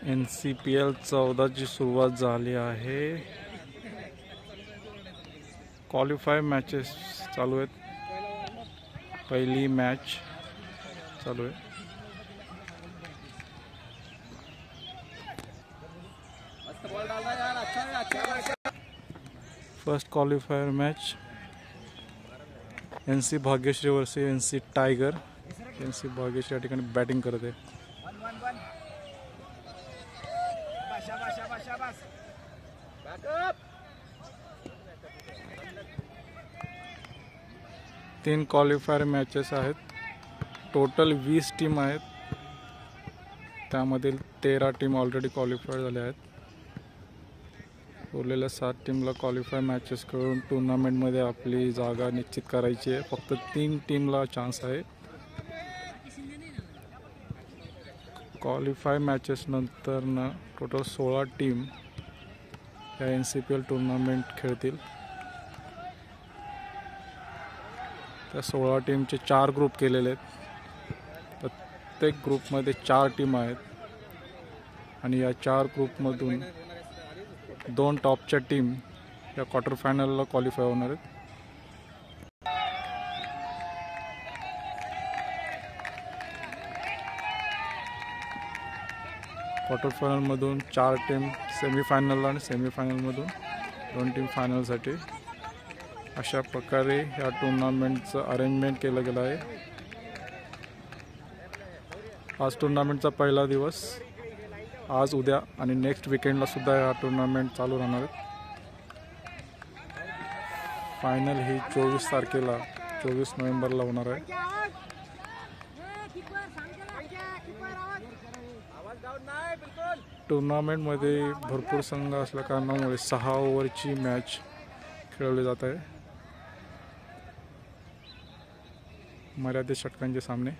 NCPL 14 ची सुरुवात झाली आहे। क्वालिफाय मॅचेस चालू आहेत। पहिली मॅच चालू आहे। First qualifier match NC Bhagyashree versus NC tiger. NC Bhagyashree या ठिकाणी बॅटिंग करत आहे। तीन क्वालिफायर मॅचेस आहेत। टोटल 20 टीम आहेत। त्यामधील 13 टीम ऑलरेडी क्वालिफाय झाल्या आहेत। उरलेल्या 7 टीमला क्वालिफाय मॅचेस करून टूर्नामेंट मध्ये आपली जागा निश्चित करायची आहे। फक्त 3 टीमला चान्स आहे। क्वालिफाय मॅचेस नंतर टोटल 16 टीम या NCPL टूर्नामेंट खेळतील। त्या 16 टीमचे 4 ग्रुप केलेले आहेत। प्रत्येक ग्रुपमध्ये 4 टीम आहेत आणि या 4 ग्रुपमधून 2 टॉपच्या टीम या क्वार्टर फायनलला क्वालिफाय होणार आहेत। क्वार्टर फायनल मधून 4 टीम सेमीफायनलला आणि सेमीफायनलमधून 2 टीम फायनलसाठी अशा प्रकारे या टूर्नामेंटचं अरेंजमेंट केलं गेलं आहे। आज टूर्नामेंटचा पहिला दिवस। आज उद्या आणि नेक्स्ट वीकेंडला सुद्धा या टूर्नामेंट चालू राहणार आहे। फायनल ही 24 तारखेला 24 नोव्हेंबरला होणार आहे। टूर्नामेंट मध्ये भरपूर संघ असल्या कारणामुळे 6 ओव्हरची मॅच खेळवली जात आहे। मर्यादित षटकांचे सामने।